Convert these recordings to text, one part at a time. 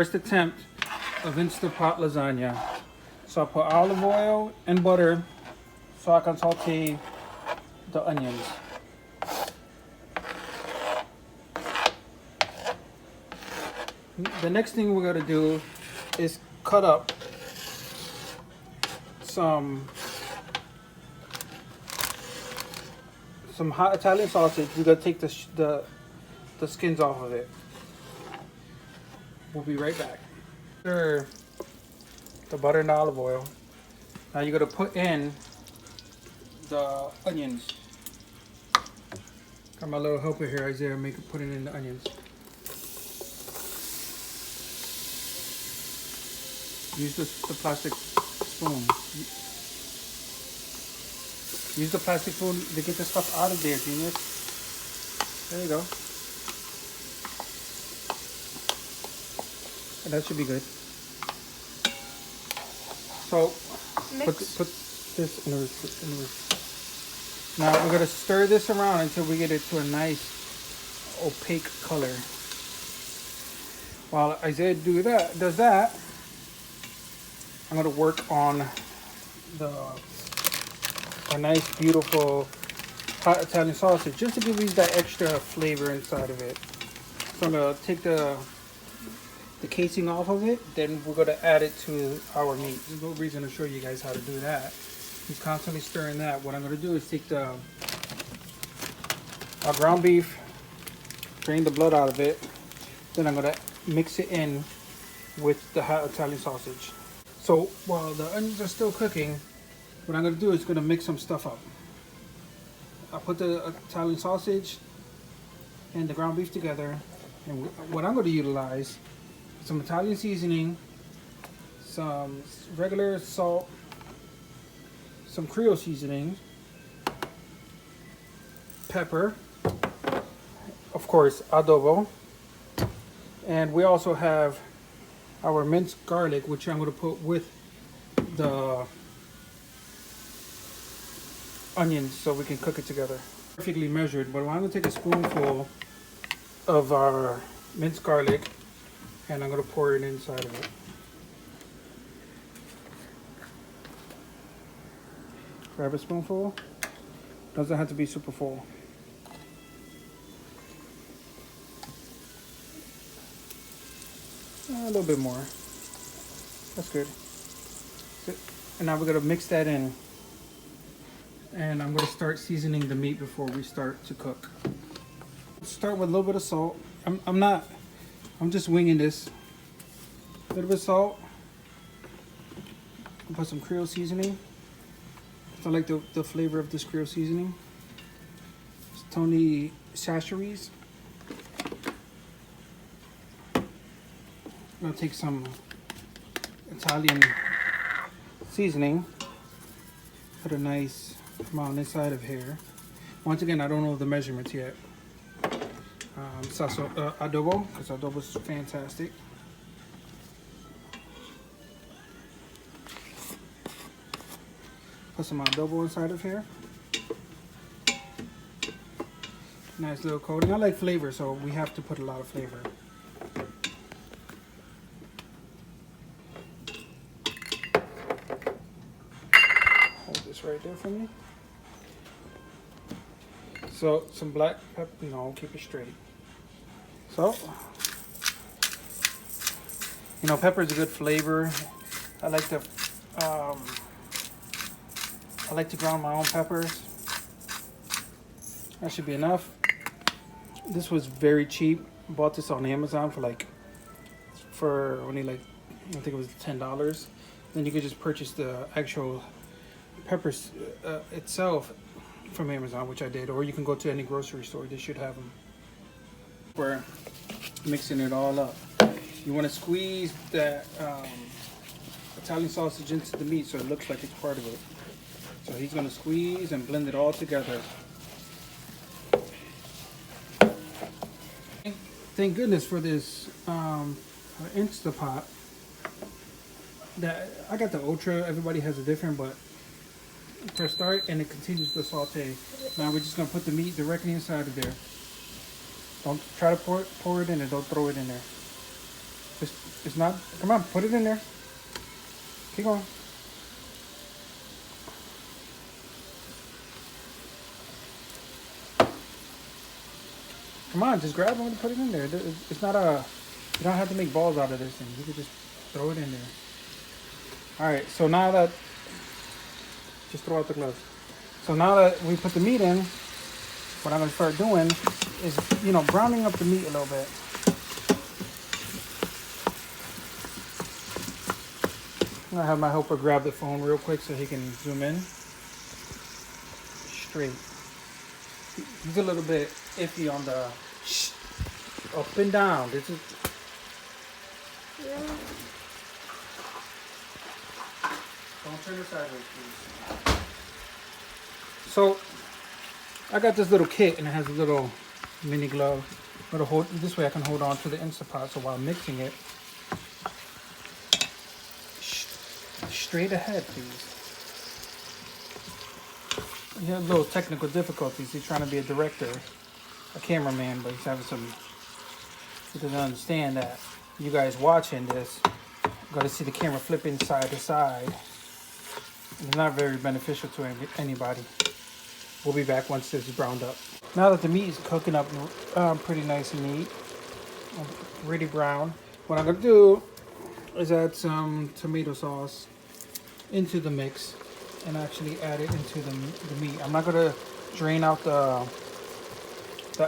First attempt of Instapot lasagna. So I put olive oil and butter so I can saute the onions. The next thing we're gonna do is cut up some hot Italian sausage. We're gonna take the skins off of it. We'll be right back. Stir the butter and the olive oil. Now you're gonna put in the onions. Got my little helper here, Isaiah, putting in the onions. Use the plastic spoon. Use the plastic spoon to get the stuff out of there, genius. There you go. And that should be good. So put this in the Now we're gonna stir this around until we get it to a nice opaque color. While Isaiah does that, I'm gonna work on a nice, beautiful hot Italian sausage, just to give these that extra flavor inside of it. So I'm gonna take the casing off of it, then we're gonna add it to our meat. There's no reason to show you guys how to do that. He's constantly stirring that. What I'm gonna do is take our ground beef, drain the blood out of it, then I'm gonna mix it in with the hot Italian sausage. So while the onions are still cooking, what I'm gonna do is gonna mix some stuff up. I put the Italian sausage and the ground beef together, and what I'm gonna utilize is some Italian seasoning, some regular salt, some Creole seasoning, pepper, of course adobo, and we also have our minced garlic, which I'm going to put with the onions so we can cook it together. Perfectly measured, but I'm going to take a spoonful of our minced garlic and I'm going to pour it inside of it. Grab a spoonful. Doesn't have to be super full. A little bit more. That's good. And now we're gonna mix that in. And I'm gonna start seasoning the meat before we start to cook. Start with a little bit of salt. I'm just winging this. A little bit of salt. I'll put some Creole seasoning. I like the flavor of this Creole seasoning. It's Tony Chachere's. I'm gonna take some Italian seasoning, put a nice amount inside of here. Once again, I don't know the measurements yet. Adobo, because adobo is fantastic. Put some adobo inside of here. Nice little coating. I like flavor, so we have to put a lot of flavor. Right there for me. So some black pepper. No, keep it straight. So pepper is a good flavor. I like to ground my own peppers. That should be enough. This was very cheap. Bought this on Amazon for only I think it was $10. Then you could just purchase the actual peppers itself from Amazon, which I did, or you can go to any grocery store. They should have them. We're mixing it all up. You want to squeeze that Italian sausage into the meat so it looks like it's part of it. So he's going to squeeze and blend it all together. Thank goodness for this Instapot. I got the Ultra. Everybody has a different, but press start and it continues to saute. Now we're just gonna put the meat directly inside of there. Don't try to pour it in and don't throw it in there. It's not. Come on, put it in there. Keep going. Come on, just grab it and put it in there. It's not a. You don't have to make balls out of this thing. You can just throw it in there. All right. So now that, just throw out the gloves. So now that we put the meat in, what I'm gonna start doing is, browning up the meat a little bit. I'm gonna have my helper grab the phone real quick so he can zoom in. Straight. He's a little bit iffy on the up and down. This is. Yeah. Don't turn it sideways, please. So I got this little kit and it has a little mini glove. This way I can hold on to the Instapot. So while mixing it, straight ahead, please. He has little technical difficulties. He's trying to be a director, a cameraman, but he's having some. He doesn't understand that you guys watching this got to see the camera flipping side to side. It's not very beneficial to anybody. We'll be back once this is browned up. Now that the meat is cooking up pretty nice and neat, really brown, what I'm gonna do is add some tomato sauce into the mix and actually add it into the meat. I'm not gonna drain out the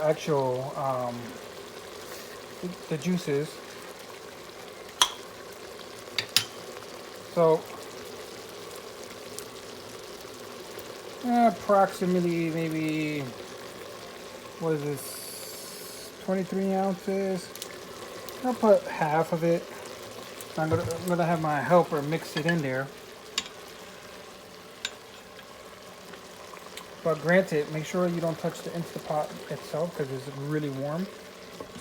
actual the juices. So approximately maybe, what is this, 23 ounces. I'll put half of it. I'm gonna have my helper mix it in there. But granted, make sure you don't touch the Instapot itself because it's really warm.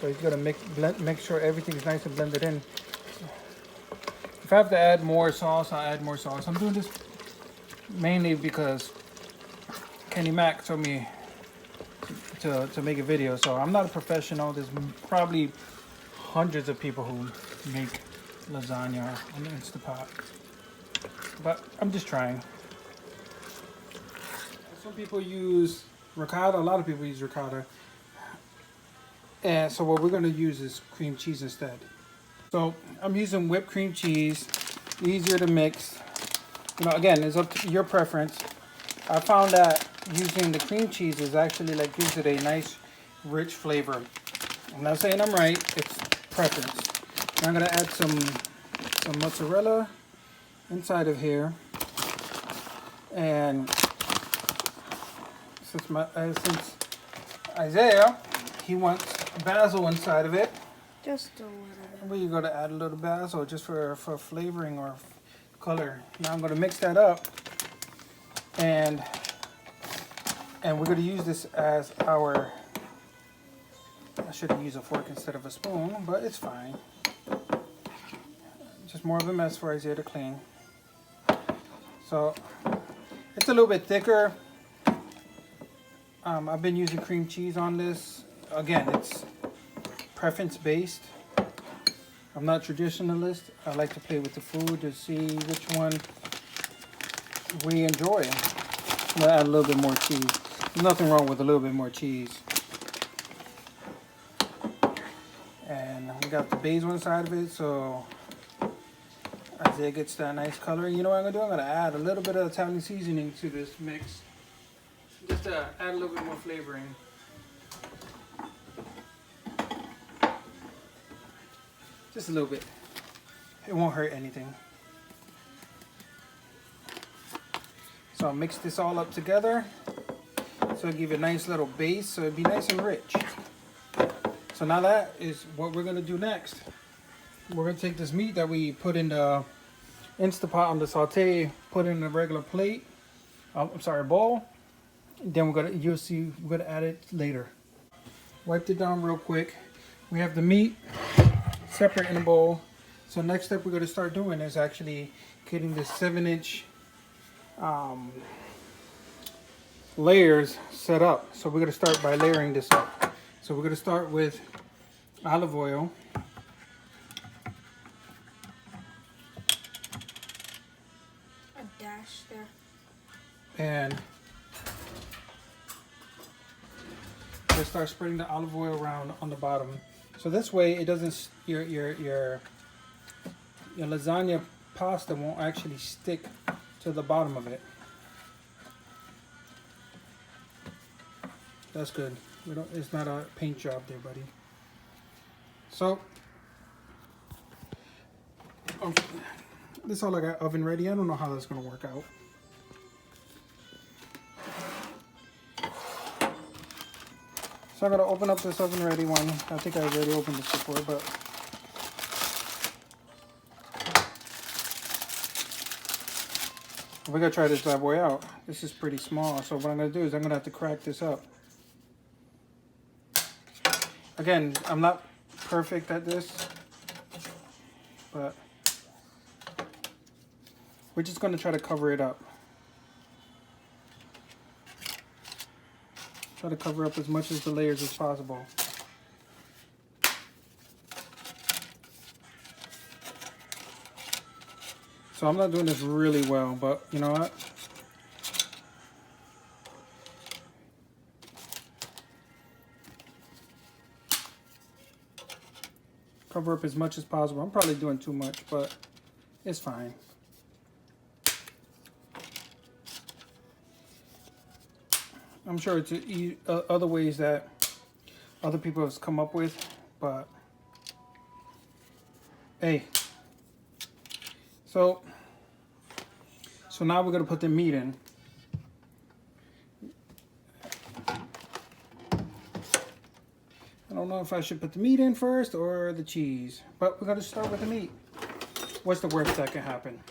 So you gotta make sure everything's nice and blended in. If I have to add more sauce, I'll add more sauce. I'm doing this mainly because Kenny Mac told me to make a video. So I'm not a professional. There's probably hundreds of people who make lasagna on the Instapot. But I'm just trying. Some people use ricotta. A lot of people use ricotta. And so what we're going to use is cream cheese instead. So I'm using whipped cream cheese. Easier to mix. Again, it's up to your preference. I found that using the cream cheese is actually gives it a nice, rich flavor. I'm not saying I'm right. It's preference. Now I'm going to add some mozzarella inside of here. And since Isaiah, he wants basil inside of it. Just a little bit. We're going to add a little basil just for flavoring or color. Now I'm going to mix that up. And we're going to use this as our, I should have used a fork instead of a spoon, but it's fine. Just more of a mess for Isaiah to clean. So it's a little bit thicker. I've been using cream cheese on this. Again, it's preference based. I'm not traditionalist. I like to play with the food to see which one we enjoy. I'm gonna add a little bit more cheese. There's nothing wrong with a little bit more cheese. And we got the basil inside of it, so Isaiah gets that nice color. You know what I'm gonna do? I'm gonna add a little bit of Italian seasoning to this mix, just to add a little bit more flavoring. Just a little bit. It won't hurt anything. So I'll mix this all up together. So it'll give it a nice little base, so it'll be nice and rich. So now that is what we're gonna do next. We're gonna take this meat that we put in the Instapot on the saute, put it in a regular plate. A bowl. Then you'll see we're gonna add it later. Wiped it down real quick. We have the meat separate in a bowl. So next step we're gonna start doing is actually getting the 7-inch layers set up. So we're gonna start by layering this up. So we're gonna start with olive oil. trash there. And just start spreading the olive oil around on the bottom. So this way it doesn't, your lasagna pasta won't actually stick to the bottom of it. That's good. It's not a paint job there, buddy. So, this is all I got oven ready. I don't know how that's gonna work out. So I'm gonna open up this oven ready one. I think I already opened this before, but we're gonna try this bad boy out. This is pretty small, so what I'm gonna do is I'm gonna have to crack this up. Again, I'm not perfect at this, but we're just gonna try to cover it up. Try to cover up as much of the layers as possible. So I'm not doing this really well, but you know what? Cover up as much as possible. I'm probably doing too much, but it's fine. I'm sure it's other ways that other people have come up with, but hey. So now we're gonna put the meat in. I don't know if I should put the meat in first or the cheese, but we're gonna start with the meat. What's the worst that can happen?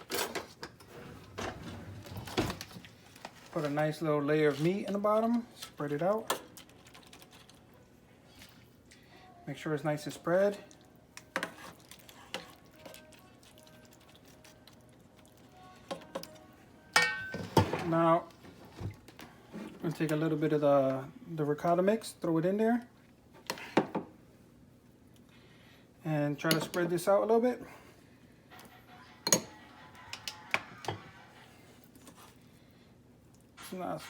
Put a nice little layer of meat in the bottom, spread it out. Make sure it's nice and spread. Now, I'm gonna take a little bit of the ricotta mix, throw it in there. And try to spread this out a little bit.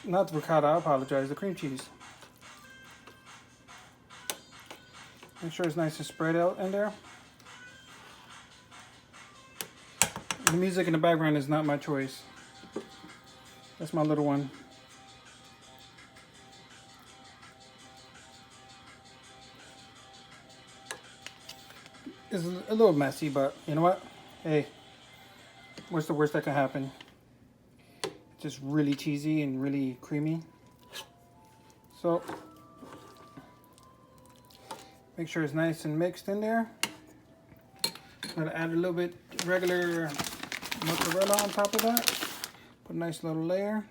Not the ricotta, I apologize, the cream cheese. Make sure it's nice and spread out in there. The music in the background is not my choice. That's my little one. It's a little messy, but you know what? Hey, what's the worst that can happen? Just really cheesy and really creamy. So make sure it's nice and mixed in there. Gotta add a little bit regular mozzarella on top of that. Put a nice little layer.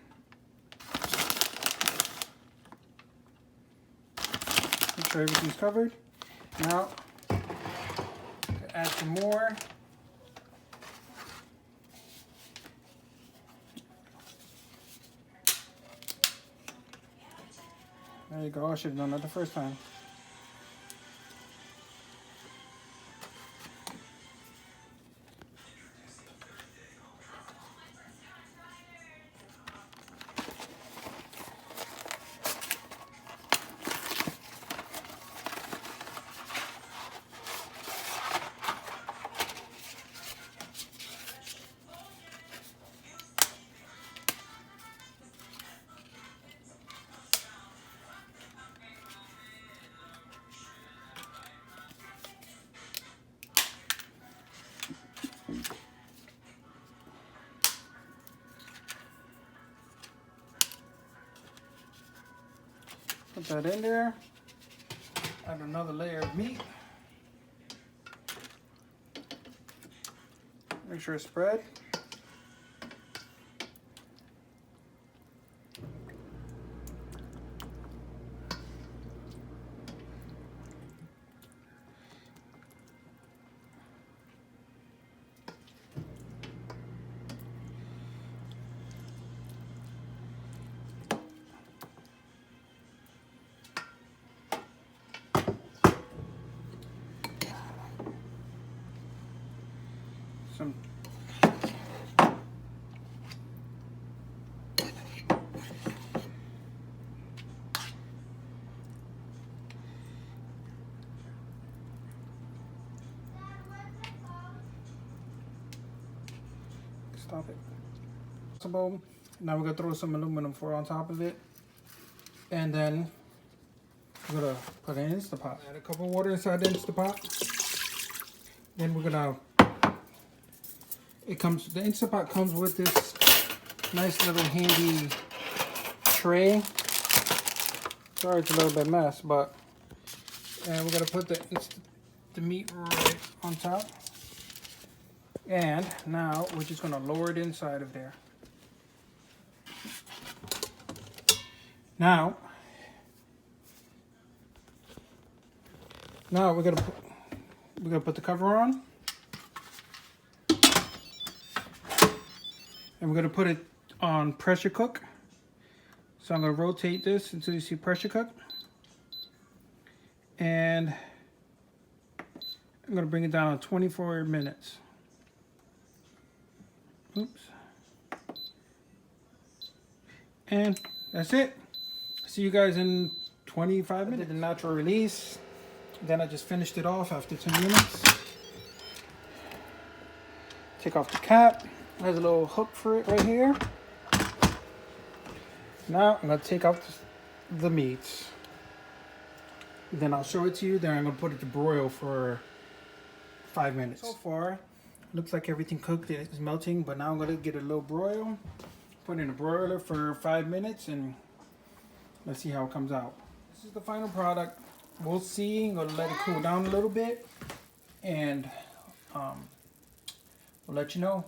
Make sure everything's covered. Now, add some more. There you go. I should have done that the first time. Put that in there. Add another layer of meat. Make sure it's spread. Stop it. So now we're gonna throw some aluminum foil on top of it, and then we're gonna put it in Instapot. Add a cup of water inside the Instapot. Then we're gonna. The Instapot comes with this nice little handy tray. Sorry, it's a little bit mess, but and we're gonna put the meat right on top. And now we're just gonna lower it inside of there. Now we're gonna put the cover on, and we're gonna put it on pressure cook. So I'm gonna rotate this until you see pressure cook, and I'm gonna bring it down to 24 minutes. Oops. And that's it. See you guys in 25 minutes. I did the natural release. Then I just finished it off after 10 minutes. Take off the cap. There's a little hook for it right here. Now I'm going to take out the meat. Then I'll show it to you. Then I'm going to put it to broil for 5 minutes. So far, looks like everything cooked. It's melting, but now I'm going to get a little broil. Put it in a broiler for 5 minutes and let's see how it comes out. This is the final product. We'll see. I'm going to let it cool down a little bit and we'll let you know.